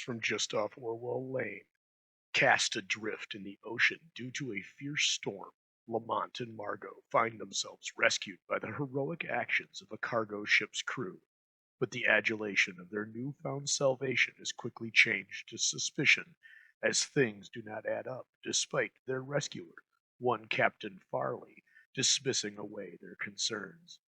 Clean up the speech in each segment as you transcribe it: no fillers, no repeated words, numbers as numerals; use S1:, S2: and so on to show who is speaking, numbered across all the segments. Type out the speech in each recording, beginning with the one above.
S1: from just off Orwell Lane. Cast adrift in the ocean due to a fierce storm, Lamont and Margot find themselves rescued by the heroic actions of a cargo ship's crew. But the adulation of their newfound salvation is quickly changed to suspicion as things do not add up despite their rescuer, one Captain Farley, dismissing away their concerns.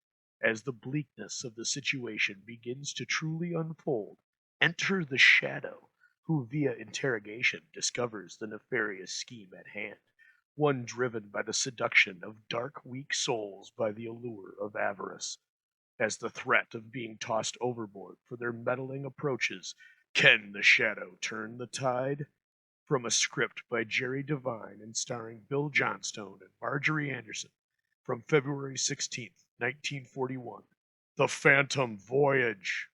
S1: As the bleakness of the situation begins to truly unfold, enter the Shadow, who via interrogation discovers the nefarious scheme at hand, one driven by the seduction of dark, weak souls by the allure of avarice. As the threat of being tossed overboard for their meddling approaches, can the Shadow turn the tide? From a script by Jerry Devine and starring Bill Johnstone and Marjorie Anderson, from February 16th, 1941, The Phantom Voyage.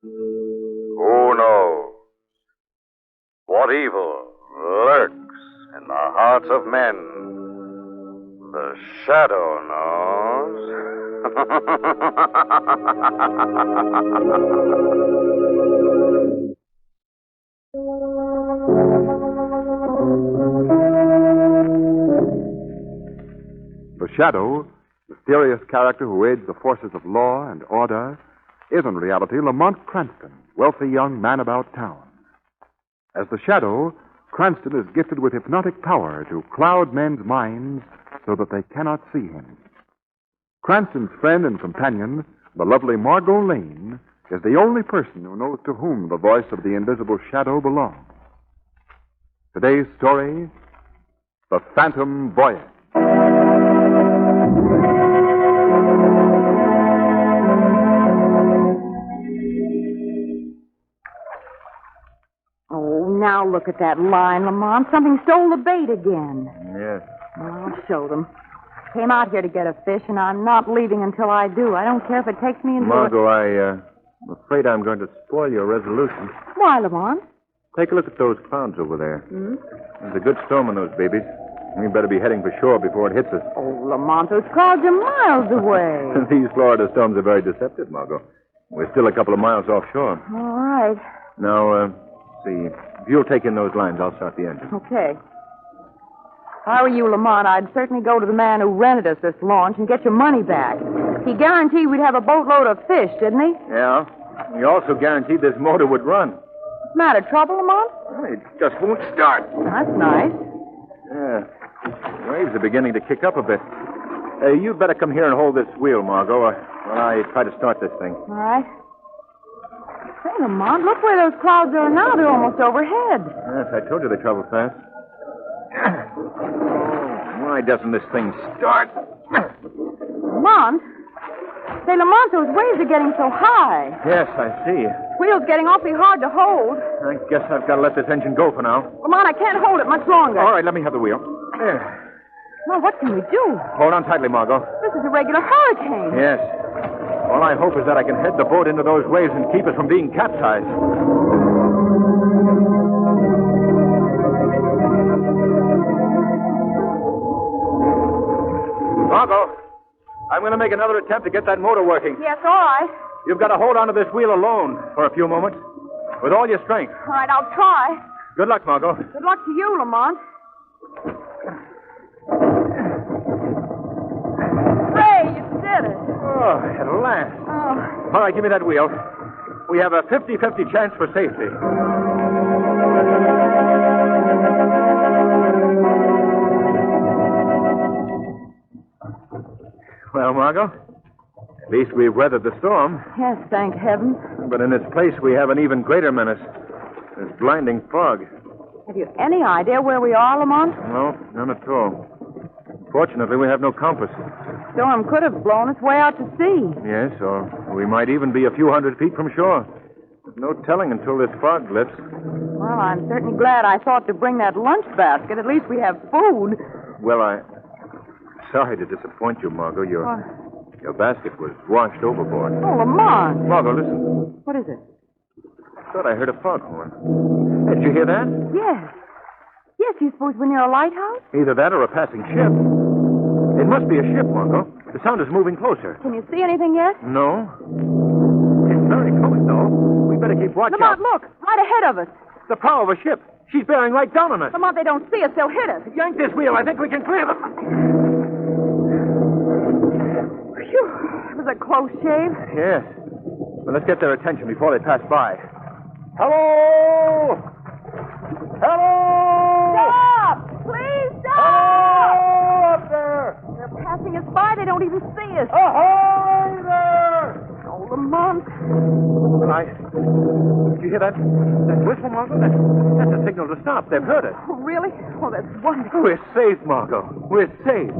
S2: Who knows what evil lurks in the hearts of men? The Shadow knows.
S3: The Shadow, mysterious character who aids the forces of law and order, is in reality Lamont Cranston, wealthy young man about town. As the Shadow, Cranston is gifted with hypnotic power to cloud men's minds so that they cannot see him. Cranston's friend and companion, the lovely Margot Lane, is the only person who knows to whom the voice of the invisible Shadow belongs. Today's story, The Phantom Voyage.
S4: Oh, now look at that line, Lamont. Something stole the bait again.
S5: Yes.
S4: Well, I'll show them. Came out here to get a fish, and I'm not leaving until I do. I don't care if it takes me into
S5: Margot, I'm afraid I'm going to spoil your resolution.
S4: Why, Lamont?
S5: Take a look at those clouds over there.
S4: Hmm?
S5: There's a good storm on those babies. We better be heading for shore before it hits us.
S4: Oh, Lamont, those clouds are miles away.
S5: These Florida storms are very deceptive, Margot. We're still a couple of miles offshore.
S4: All right.
S5: Now, see, if you'll take in those lines, I'll start the engine.
S4: Okay. If I were you, Lamont, I'd certainly go to the man who rented us this launch and get your money back. He guaranteed we'd have a boatload of fish, didn't he?
S5: Yeah. He also guaranteed this motor would run.
S4: What's the matter? Trouble, Lamont?
S5: Well, it just won't start.
S4: That's nice.
S5: Yeah. The waves are beginning to kick up a bit. You'd better come here and hold this wheel, Margot, while I try to start this thing.
S4: All right. Say, Lamont, look where those clouds are now. They're almost overhead.
S5: Yes, I told you they travel fast. Why doesn't this thing start?
S4: Lamont? Say, Lamont, those waves are getting so high.
S5: Yes, I see.
S4: Wheel's getting awfully hard to hold.
S5: I guess I've got to let this engine go for now.
S4: Lamont, I can't hold it much longer.
S5: All right, let me have the wheel. There.
S4: Well, what can we do?
S5: Hold on tightly, Margot.
S4: This is a regular hurricane.
S5: Yes. All I hope is that I can head the boat into those waves and keep us from being capsized. Margot, I'm going to make another attempt to get that motor working.
S4: Yes, all right.
S5: You've got to hold onto this wheel alone for a few moments, with all your strength.
S4: All right, I'll try.
S5: Good luck, Margot.
S4: Good luck to you, Lamont. Hey, you did it.
S5: Oh, at last.
S4: Oh.
S5: All right, give me that wheel. We have a 50-50 chance for safety. Well, Margot, at least we've weathered the storm.
S4: Yes, thank heaven.
S5: But in its place, we have an even greater menace. This blinding fog.
S4: Have you any idea where we are, Lamont?
S5: No, none at all. Fortunately, we have no compass.
S4: Storm could have blown us way out to sea.
S5: Yes, or we might even be a few hundred feet from shore. There's no telling until this fog lifts.
S4: Well, I'm certainly glad I thought to bring that lunch basket. At least we have food.
S5: Well, sorry to disappoint you, Margot. Your basket was washed overboard.
S4: Oh, Lamont.
S5: Margot, listen.
S4: What is it?
S5: Thought I heard a foghorn. Did you hear that?
S4: Yes. Yes, do you suppose we're near a lighthouse?
S5: Either that or a passing ship. It must be a ship, Margot. The sound is moving closer.
S4: Can you see anything yet?
S5: No. It's very close, though. We better keep watch out.
S4: Lamont, look. Right ahead of us.
S5: The prow of a ship. She's bearing right down on us.
S4: Lamont, they don't see us. They'll hit us.
S5: Yank this wheel. I think we can clear them.
S4: Phew. It was a close shave.
S5: Yes. Well, let's get their attention before they pass by. Hello! Hello!
S4: Stop! Please stop!
S5: Hello up there!
S4: They're passing us by. They don't even see us.
S5: Ahoy there!
S4: Oh, Lamont.
S5: Did you hear that? That whistle, Margot? That's a signal to stop. They've heard us.
S4: Oh, really? Oh, that's wonderful.
S5: We're safe, Margot. We're safe.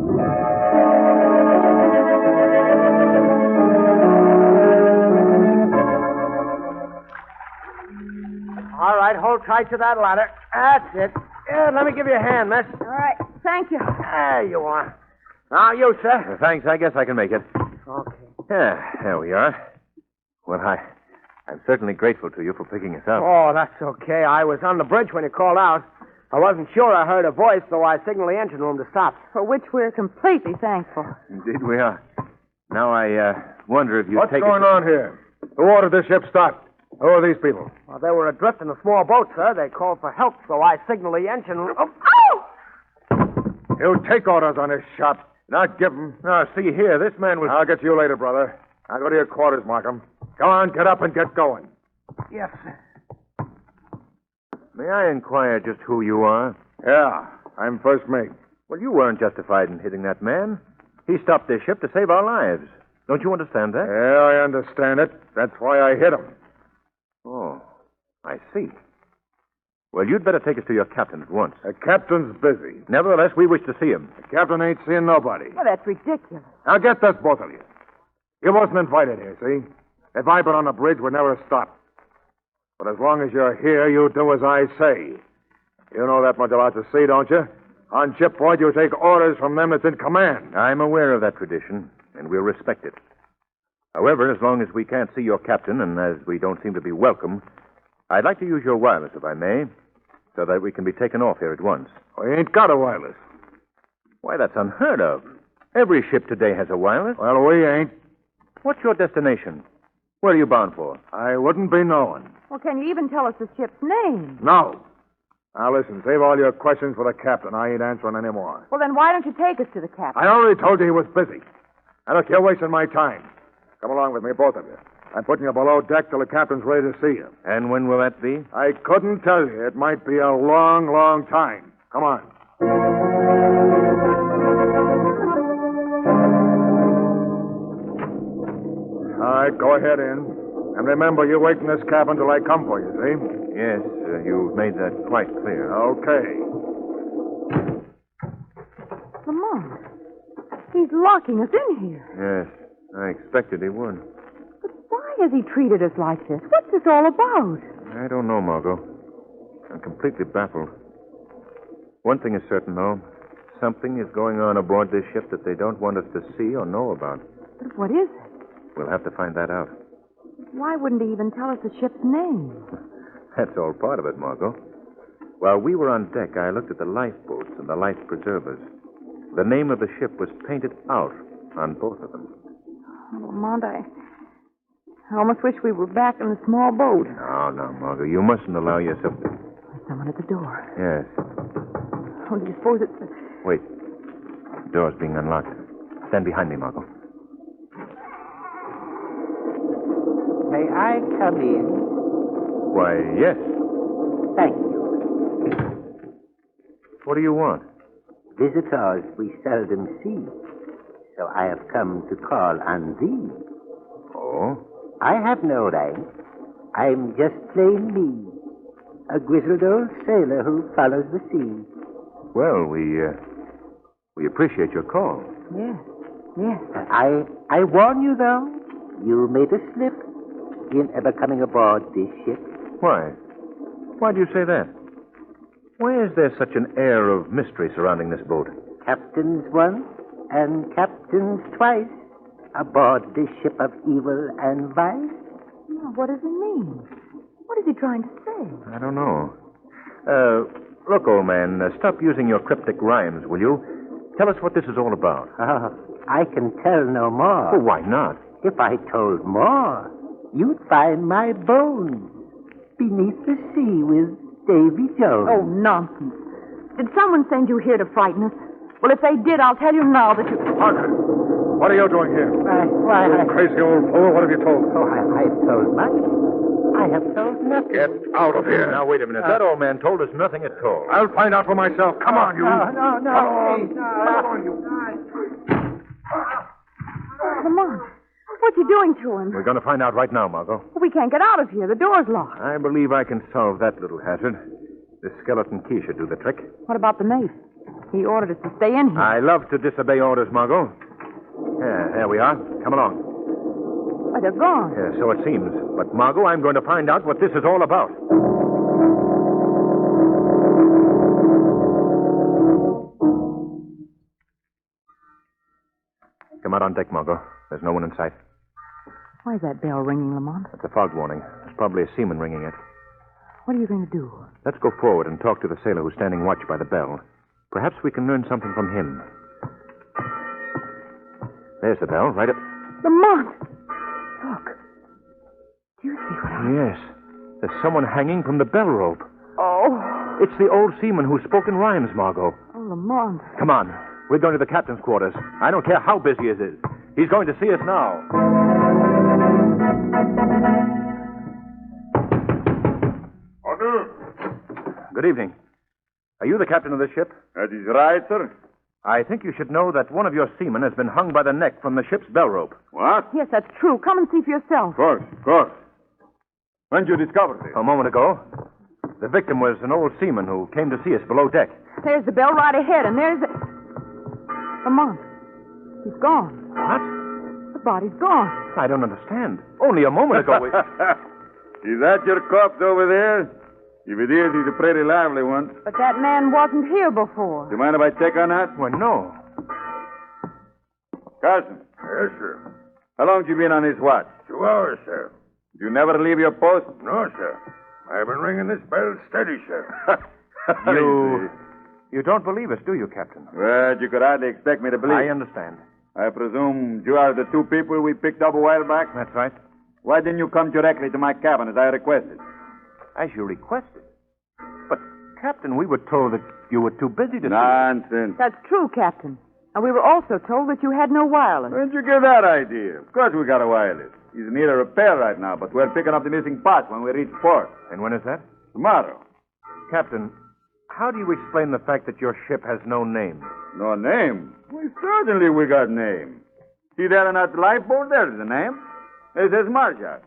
S6: All right, hold tight to that ladder. That's it. Yeah, let me give you a hand, miss.
S4: All right. Thank you.
S6: There you are. Now, you, sir.
S5: Thanks. I guess I can make it.
S6: Okay.
S5: Yeah, there we are. Well, I'm certainly grateful to you for picking us up.
S6: Oh, that's okay. I was on the bridge when you called out. I wasn't sure I heard a voice, so I signaled the engine room to stop.
S4: For which we're completely thankful.
S5: Indeed we are. Now, I wonder if you
S3: What's
S5: take
S3: going on here? Who ordered this ship stopped? Who are these people?
S6: Well, they were adrift in a small boat, sir. They called for help, so I signaled the engine room. Oh!
S3: You take orders on this shop. Not give them.
S5: Now, see here, this man was...
S3: I'll get you later, brother. I'll go to your quarters, Markham. Come on, get up and get going.
S6: Yes, sir.
S5: May I inquire just who you are?
S3: Yeah, I'm first mate.
S5: Well, you weren't justified in hitting that man. He stopped this ship to save our lives. Don't you understand that?
S3: Yeah, I understand it. That's why I hit him.
S5: Oh, I see. Well, you'd better take us to your captain at once.
S3: The captain's busy.
S5: Nevertheless, we wish to see him.
S3: The captain ain't seeing nobody.
S4: Well, that's ridiculous.
S3: Now get this, both of you. You wasn't invited here, see? If I'd been on the bridge, we'd never have stopped. But as long as you're here, you do as I say. You know that much about the sea, don't you? On shipboard, you take orders from them that's in command.
S5: I'm aware of that tradition, and we'll respect it. However, as long as we can't see your captain, and as we don't seem to be welcome, I'd like to use your wireless, if I may, so that we can be taken off here at once.
S3: We ain't got a wireless.
S5: Why, that's unheard of. Every ship today has a wireless.
S3: Well, we ain't.
S5: What's your destination? Where are you bound for?
S3: I wouldn't be knowing.
S4: Well, can you even tell us the ship's name?
S3: No. Now, listen, save all your questions for the captain. I ain't answering any more.
S4: Well, then why don't you take us to the captain?
S3: I already told you he was busy. Now, look, you're wasting my time. Come along with me, both of you. I'm putting you below deck till the captain's ready to see you.
S5: And when will that be?
S3: I couldn't tell you. It might be a long, long time. Come on. All right, go ahead in. And remember, you wait in this cabin till I come for you, see?
S5: Yes, you've made that quite clear.
S3: Okay.
S4: Lamont, he's locking us in here.
S5: Yes, I expected he would.
S4: But why has he treated us like this? What's this all about?
S5: I don't know, Margot. I'm completely baffled. One thing is certain, though. Something is going on aboard this ship that they don't want us to see or know about.
S4: But what is it?
S5: We'll have to find that out.
S4: Why wouldn't he even tell us the ship's name?
S5: That's all part of it, Margot. While we were on deck, I looked at the lifeboats and the life preservers. The name of the ship was painted out on both of them.
S4: Oh, Lamont, I almost wish we were back in the small boat.
S5: No, Margot. You mustn't allow yourself to...
S4: There's someone at the door.
S5: Yes.
S4: Oh, do you suppose it's...
S5: Wait. The door's being unlocked. Stand behind me, Margot.
S7: May I come in?
S5: Why, yes.
S7: Thank you.
S5: What do you want?
S7: Visitors we seldom see, so I have come to call on thee.
S5: Oh?
S7: I have no rank. I'm just plain me, a grizzled old sailor who follows the sea.
S5: Well, we appreciate your call.
S7: Yes, yes. I warn you, though, you made a slip in ever coming aboard this ship.
S5: Why? Why do you say that? Why is there such an air of mystery surrounding this boat?
S7: Captains once and captains twice aboard this ship of evil and vice.
S4: Well, what does it mean? What is he trying to say?
S5: I don't know. Look, old man, stop using your cryptic rhymes, will you? Tell us what this is all about.
S7: I can tell no more.
S5: Well, why not?
S7: If I told more, you'd find my bones beneath the sea with Davy Jones.
S4: Oh, nonsense. Did someone send you here to frighten us? Well, if they did, I'll tell you now that you...
S3: Parker, what are you doing here?
S7: Why,
S3: Crazy old fool, what have you told?
S7: Oh, I've told much. I have told nothing.
S3: Get out of here.
S5: Now, wait a minute. That old man told us nothing at all.
S3: I'll find out for myself. Come on, you.
S7: No, please,
S4: Lamont, what you doing to him?
S5: We're going to find out right now, Margot.
S4: We can't get out of here. The door's locked.
S5: I believe I can solve that little hazard. This skeleton key should do the trick.
S4: What about the mate? He ordered us to stay in here.
S5: I love to disobey orders, Margot. Yeah, there we are. Come along.
S4: But they're gone.
S5: Yeah, so it seems. But, Margot, I'm going to find out what this is all about. Come out on deck, Margot. There's no one in sight.
S4: Why is that bell ringing, Lamont?
S5: It's a fog warning. There's probably a seaman ringing it.
S4: What are you going to do?
S5: Let's go forward and talk to the sailor who's standing watch by the bell. Perhaps we can learn something from him. There's the bell, right up.
S4: Lamont! Look. Do you see what I...
S5: Yes. There's someone hanging from the bell rope.
S4: Oh.
S5: It's the old seaman who spoke in rhymes, Margot.
S4: Oh, Lamont.
S5: Come on. We're going to the captain's quarters. I don't care how busy it is. He's going to see us now. Good evening. Are you the captain of this ship?
S2: That is right, sir.
S5: I think you should know that one of your seamen has been hung by the neck from the ship's bell rope.
S2: What?
S4: Yes, that's true. Come and see for yourself.
S2: Of course. When did you discover this?
S5: A moment ago. The victim was an old seaman who came to see us below deck.
S4: There's the bell right ahead, and there's the... Lamont. He's gone.
S5: What?
S4: The body's gone.
S5: I don't understand. Only a moment ago we...
S2: Is that your corpse over there? If it is, he's a pretty lively one.
S4: But that man wasn't here before.
S2: Do you mind if I check on that?
S5: Well, no.
S2: Carson.
S8: Yes, sir.
S2: How long have you been on this watch?
S8: 2 hours, sir.
S2: You never leave your post?
S8: No, sir. I've been ringing this bell steady, sir.
S5: You don't believe us, do you, Captain?
S2: Well, you could hardly expect me to believe.
S5: I understand.
S2: I presume you are the two people we picked up a while back?
S5: That's right.
S2: Why didn't you come directly to my cabin as I requested?
S5: As you requested. But, Captain, we were told that you were too busy to...
S2: Nonsense.
S4: That's true, Captain. And we were also told that you had no wireless.
S2: Where'd you get that idea? Of course we got a wireless. He's in need of repair right now, but we're picking up the missing parts when we reach port.
S5: And when is that?
S2: Tomorrow.
S5: Captain, how do you explain the fact that your ship has no name?
S2: No name? Well, certainly we got name. See there on that lifeboat? There's the name. It says Marjorie.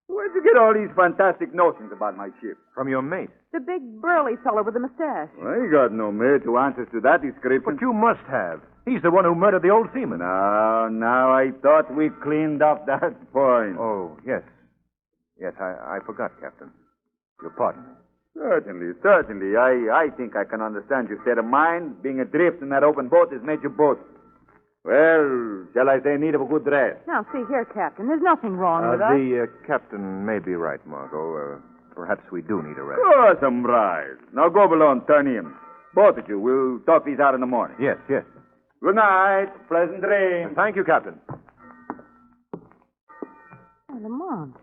S2: Where'd you get all these fantastic notions about my ship?
S5: From your mate.
S4: The big burly fellow with the mustache.
S2: Well, you got no mate who answers to that description.
S5: But you must have. He's the one who murdered the old seaman.
S2: Now, I thought we cleaned up that point.
S5: Oh, yes. Yes, I forgot, Captain. Your pardon.
S2: Certainly. I think I can understand your state of mind. Being adrift in that open boat has made you both. Well, shall I say, in need of a good rest?
S4: Now, see here, Captain. There's nothing wrong with us.
S5: The captain may be right, Margot. Perhaps we do need a rest.
S2: Of course I'm right. Now go below and turn in. Both of you. We'll talk these out in the morning.
S5: Yes.
S2: Good night. Pleasant dreams.
S5: Thank you, Captain.
S4: Oh, Lamont,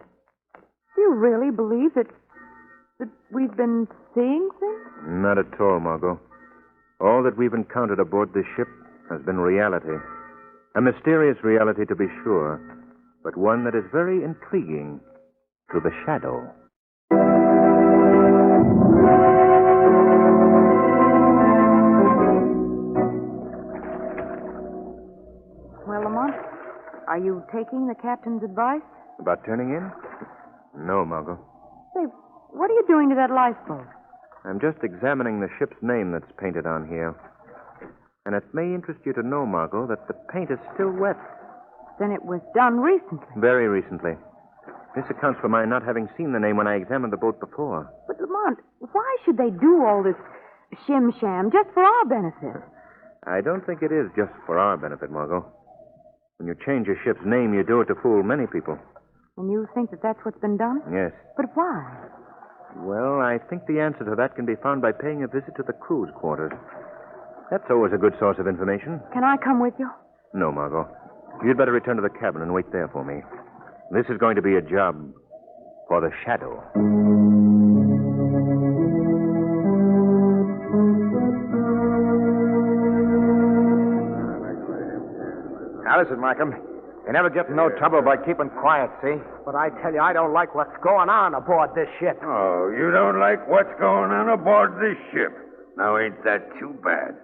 S4: do you really believe that we've been seeing things?
S5: Not at all, Margot. All that we've encountered aboard this ship has been reality. A mysterious reality, to be sure, but one that is very intriguing to the shadow.
S4: Well, Lamont, are you taking the captain's advice?
S5: About turning in? No, Margot.
S4: Say, what are you doing to that lifeboat?
S5: I'm just examining the ship's name that's painted on here. And it may interest you to know, Margot, that the paint is still wet.
S4: Then it was done recently.
S5: Very recently. This accounts for my not having seen the name when I examined the boat before.
S4: But, Lamont, why should they do all this shim-sham just for our benefit?
S5: I don't think it is just for our benefit, Margot. When you change your ship's name, you do it to fool many people.
S4: And you think that that's what's been done?
S5: Yes.
S4: But why?
S5: Well, I think the answer to that can be found by paying a visit to the crew's quarters. That's always a good source of information.
S4: Can I come with you?
S5: No, Margot. You'd better return to the cabin and wait there for me. This is going to be a job for the Shadow.
S6: Now, listen, Markham. You never get in no trouble by keeping quiet, see? But I tell you, I don't like what's going on aboard this ship.
S8: Oh, you don't like what's going on aboard this ship? Now, ain't that too bad?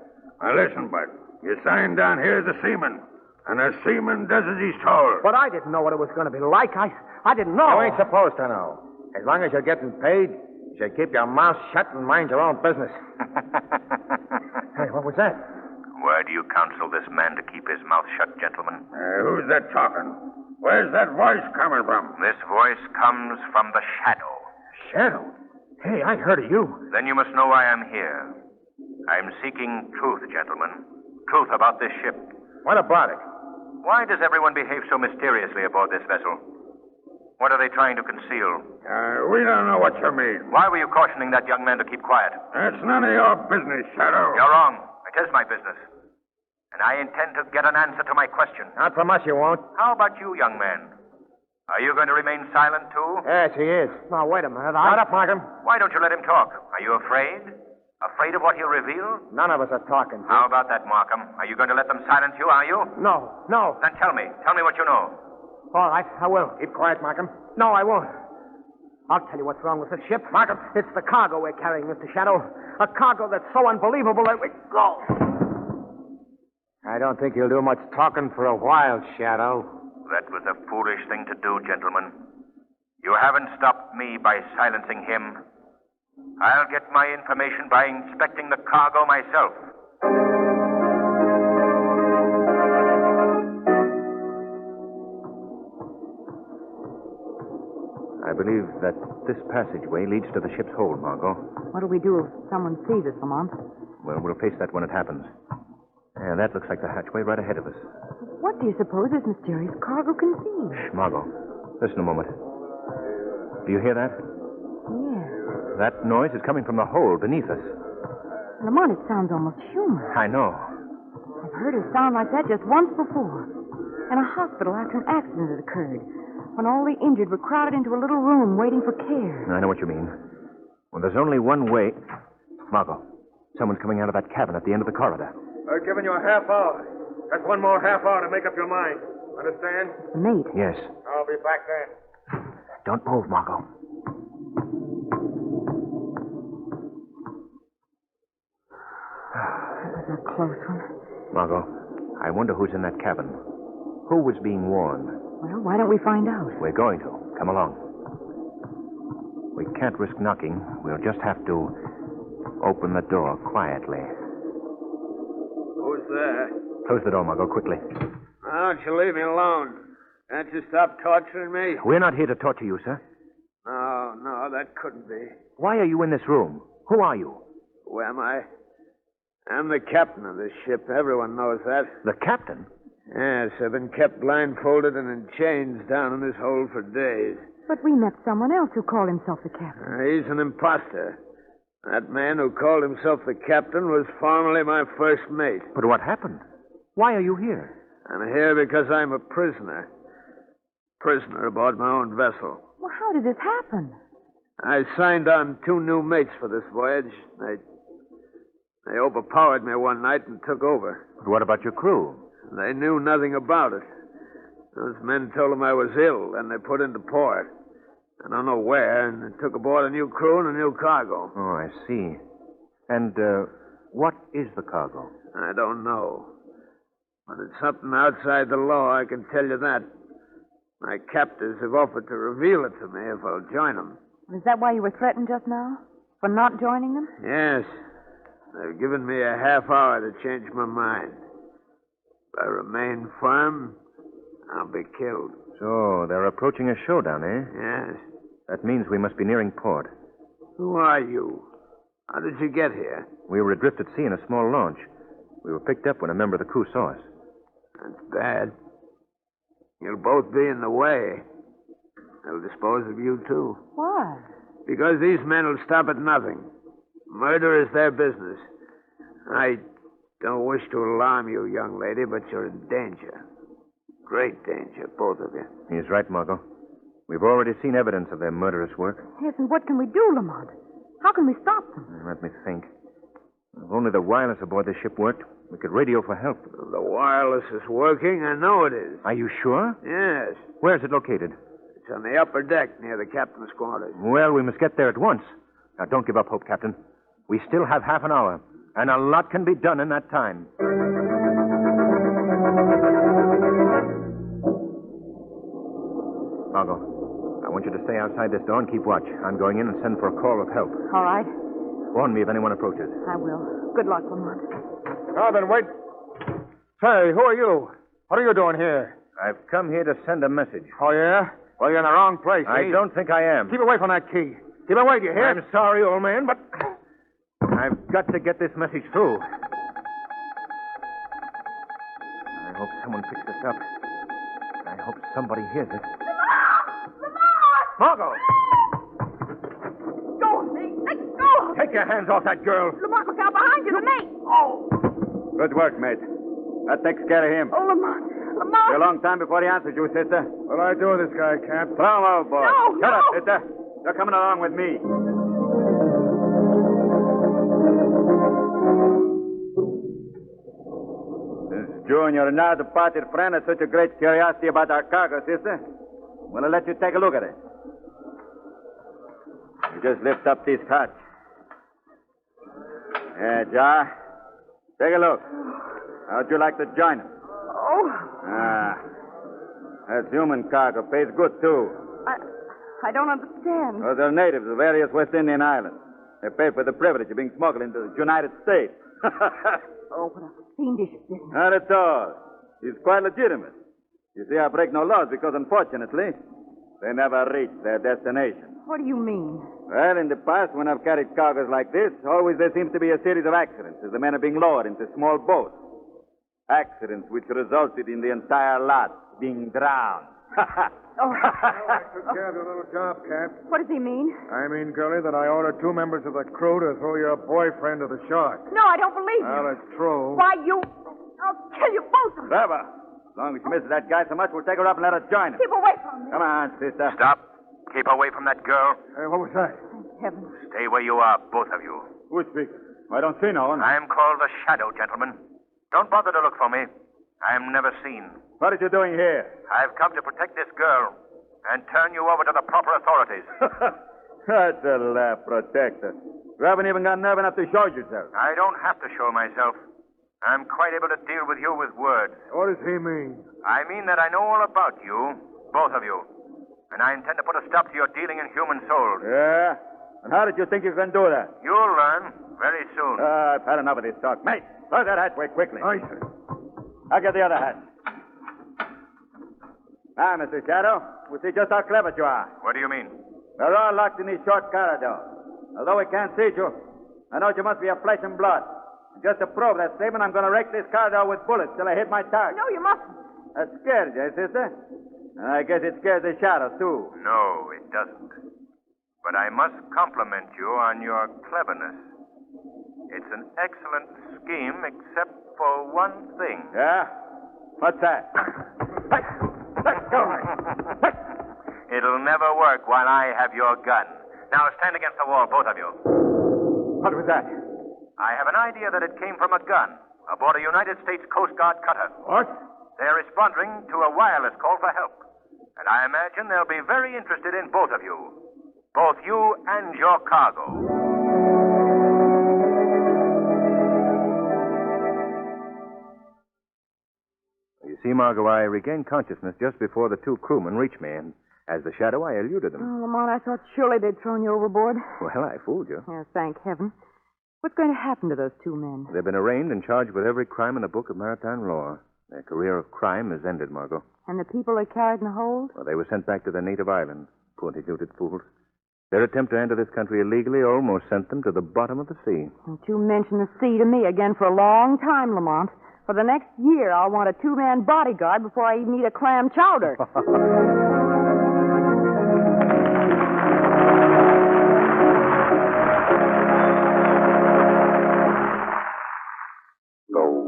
S8: Now, listen, Bud. You signed down here as a seaman, and a seaman does as he's told.
S6: But I didn't know what it was going to be like. I didn't know.
S9: You ain't supposed to know. As long as you're getting paid, you should keep your mouth shut and mind your own business.
S6: Hey, what was that?
S5: Why do you counsel this man to keep his mouth shut, gentlemen?
S8: Who's that talking? Where's that voice coming from?
S5: This voice comes from the Shadow.
S6: Shadow? Hey, I heard of you.
S5: Then you must know why I'm here. I'm seeking truth, gentlemen. Truth about this ship.
S9: What about it?
S5: Why does everyone behave so mysteriously aboard this vessel? What are they trying to conceal?
S8: We don't know what you mean.
S5: Why were you cautioning that young man to keep quiet?
S8: That's none of your business, Shadow.
S5: You're wrong. It is my business. And I intend to get an answer to my question.
S9: Not from us, you won't.
S5: How about you, young man? Are you going to remain silent, too?
S9: Yes, he is.
S6: Now, wait a minute.
S9: Shut up, Markham.
S5: Why don't you let him talk? Are you afraid? Afraid of what he'll reveal?
S9: None of us are talking.
S5: How about that, Markham? Are you going to let them silence you, are you?
S6: No.
S5: Then tell me. Tell me what you know.
S6: All right, I will.
S9: Keep quiet, Markham.
S6: No, I won't. I'll tell you what's wrong with this ship. Markham, it's the cargo we're carrying, Mr. Shadow. A cargo that's so unbelievable that we go.
S9: I don't think you'll do much talking for a while, Shadow.
S5: That was a foolish thing to do, gentlemen. You haven't stopped me by silencing him. I'll get my information by inspecting the cargo myself. I believe that this passageway leads to the ship's hold, Margot.
S4: What'll we do if someone sees us, Lamont?
S5: Well, we'll face that when it happens. And that looks like the hatchway right ahead of us.
S4: What do you suppose this mysterious cargo conceals?
S5: Shh, Margot. Listen a moment. Do you hear that?
S4: Yes.
S5: That noise is coming from the hold beneath us.
S4: Lamont, it sounds almost human.
S5: I know.
S4: I've heard a sound like that just once before. In a hospital after an accident had occurred. When all the injured were crowded into a little room waiting for care.
S5: I know what you mean. Well, there's only one way. Margot, someone's coming out of that cabin at the end of the corridor.
S9: I've given you a half hour. Just one more half hour to make up your mind. Understand?
S4: The mate.
S5: Yes.
S9: I'll be back then.
S5: Don't move, Margot.
S4: This is a close one.
S5: Margot, I wonder who's in that cabin. Who was being warned?
S4: Well, why don't we find out?
S5: We're going to. Come along. We can't risk knocking. We'll just have to open the door quietly.
S2: Who's there?
S5: Close the door, Margot, quickly.
S2: Why don't you leave me alone? Can't you stop torturing me?
S5: We're not here to torture you, sir.
S2: No, that couldn't be.
S5: Why are you in this room? Who are you?
S2: Who am I? I'm the captain of this ship. Everyone knows that.
S5: The captain?
S2: Yes, I've been kept blindfolded and in chains down in this hole for days.
S4: But we met someone else who called himself the captain.
S2: He's an imposter. That man who called himself the captain was formerly my first mate.
S5: But what happened? Why are you here?
S2: I'm here because I'm a prisoner. Prisoner aboard my own vessel.
S4: Well, how did this happen?
S2: I signed on 2 new mates for this voyage. They overpowered me one night and took over.
S5: But what about your crew?
S2: They knew nothing about it. Those men told them I was ill, and they put into port. I don't know where, and they took aboard a new crew and a new cargo.
S5: Oh, I see. And, what is the cargo?
S2: I don't know. But it's something outside the law, I can tell you that. My captors have offered to reveal it to me if I'll join them.
S4: Is that why you were threatened just now? For not joining them?
S2: Yes. They've given me a half hour to change my mind. If I remain firm, I'll be killed.
S5: So, they're approaching a showdown, eh?
S2: Yes.
S5: That means we must be nearing port.
S2: Who are you? How did you get here?
S5: We were adrift at sea in a small launch. We were picked up when a member of the crew saw us.
S2: That's bad. You'll both be in the way.
S10: they'll dispose of you, too.
S4: Why?
S10: Because these men will stop at nothing. Murder is their business. I don't wish to alarm you, young lady, but you're in danger. Great danger, both of you.
S5: He's right, Margot. We've already seen evidence of their murderous work.
S4: Yes, and what can we do, Lamont? How can we stop them?
S5: Let me think. If only the wireless aboard the ship worked, we could radio for help.
S10: The wireless is working. I know it is.
S5: Are you sure?
S10: Yes.
S5: Where's it located?
S10: It's on the upper deck near the captain's quarters.
S5: Well, we must get there at once. Now, don't give up hope, Captain. We still have half an hour, and a lot can be done in that time. Margot, I want you to stay outside this door and keep watch. I'm going in and send for a call of help.
S4: All right.
S5: Warn me if anyone approaches.
S4: I will. Good luck, Lamont.
S9: Now then, wait. Say, who are you? What are you doing here?
S5: I've come here to send a message.
S9: Oh, yeah? Well, you're in the wrong place.
S5: I don't think I am.
S9: Keep away from that key. Keep away, do you hear?
S5: I'm sorry, old man, but I've got to get this message through. I hope someone picks this up. I hope somebody hears it.
S4: Lamont!
S5: Margot!
S4: Go of me! Let go!
S5: Take your hands off that girl.
S4: Lamont, look out behind you, the mate! Oh!
S2: Good work, mate. That takes care of him.
S4: Oh, Lamont!
S2: It's a
S4: Lamont!
S2: long time before he answers you, sister.
S9: What'll I do with this guy, Cap?
S2: Throw him overboard.
S4: No,
S2: Shut
S4: no.
S2: up, sister. You're coming along with me. Since June, you're now departed friend has such a great curiosity about our cargo, sister, we'll let you take a look at it. You just lift up this hatch. Yeah, Jar. Take a look. How'd you like to join us?
S4: Oh,
S2: That human cargo pays good, too.
S4: I don't understand.
S2: Those are natives of various West Indian islands. They pay for the privilege of being smuggled into the United States.
S4: Oh, what a fiendish business.
S2: Not at all. It's quite legitimate. You see, I break no laws because, unfortunately, they never reach their destination.
S4: What do you mean?
S2: Well, in the past, when I've carried cargoes like this, always there seems to be a series of accidents as the men are being lowered into small boats. Accidents which resulted in the entire lot being drowned.
S4: Oh.
S9: I took care of your little job, Cap.
S4: What does he mean?
S9: I mean, girlie, that I ordered 2 members of the crew to throw your boyfriend to the shark.
S4: No, I don't believe you.
S9: Well, it's true.
S4: Why, you... I'll kill you both of you.
S2: Never. As long as she misses that guy so much, we'll take her up and let her join us.
S4: Keep away from me.
S2: Come on, sister.
S5: Stop. Keep away from that girl.
S9: Hey, what was that?
S4: Thank heaven.
S5: Stay where you are, both of you.
S2: Who's speaking? I don't see no one.
S5: I'm called the Shadow, gentlemen. Don't bother to look for me. I'm never seen.
S2: What are you doing here?
S5: I've come to protect this girl and turn you over to the proper authorities.
S2: That's a laugh, protector. You haven't even got nerve enough to show yourself.
S5: I don't have to show myself. I'm quite able to deal with you with words.
S9: What does he mean?
S5: I mean that I know all about you, both of you. And I intend to put a stop to your dealing in human souls.
S2: Yeah? And how did you think you can do that?
S5: You'll learn very soon.
S2: I've had enough of this talk. Mate, close that hatchway quickly.
S9: Aye, sir.
S2: I'll get the other hatch. Now, Mr. Shadow, we'll see just how clever you are.
S5: What do you mean?
S2: We're all locked in this short corridor. Although we can't see you, I know you must be of flesh and blood. And just to prove that statement, I'm going to wreck this corridor with bullets till I hit my target.
S4: No, you mustn't.
S2: That scares you, sister? I guess it scares the Shadow, too.
S5: No, it doesn't. But I must compliment you on your cleverness. It's an excellent scheme, except for one thing.
S2: Yeah? What's that?
S5: Let's go. It'll never work while I have your gun. Now stand against the wall, both of you.
S2: What was that?
S5: I have an idea that it came from a gun aboard a United States Coast Guard cutter.
S9: What?
S5: They're responding to a wireless call for help. And I imagine they'll be very interested in both of you. Both you and your cargo. You see, Margot, I regained consciousness just before the 2 crewmen reached me, and as the Shadow, I eluded them.
S4: Oh, Lamont, I thought surely they'd thrown you overboard.
S5: Well, I fooled you.
S4: Yes, thank heaven. What's going to happen to those 2 men?
S5: They've been arraigned and charged with every crime in the book of maritime law. Their career of crime is ended, Margot.
S4: And the people they carried in the hold?
S5: Well, they were sent back to their native island. Poor deluded fools. Their attempt to enter this country illegally almost sent them to the bottom of the sea.
S4: Don't you mention the sea to me again for a long time, Lamont. For the next year, I'll want a 2-man bodyguard before I even eat a clam chowder.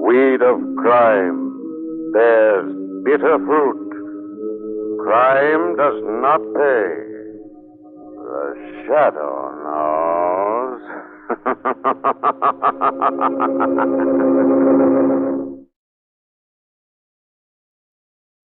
S11: weed of crime bears bitter fruit. Crime does not pay. The shadow knows.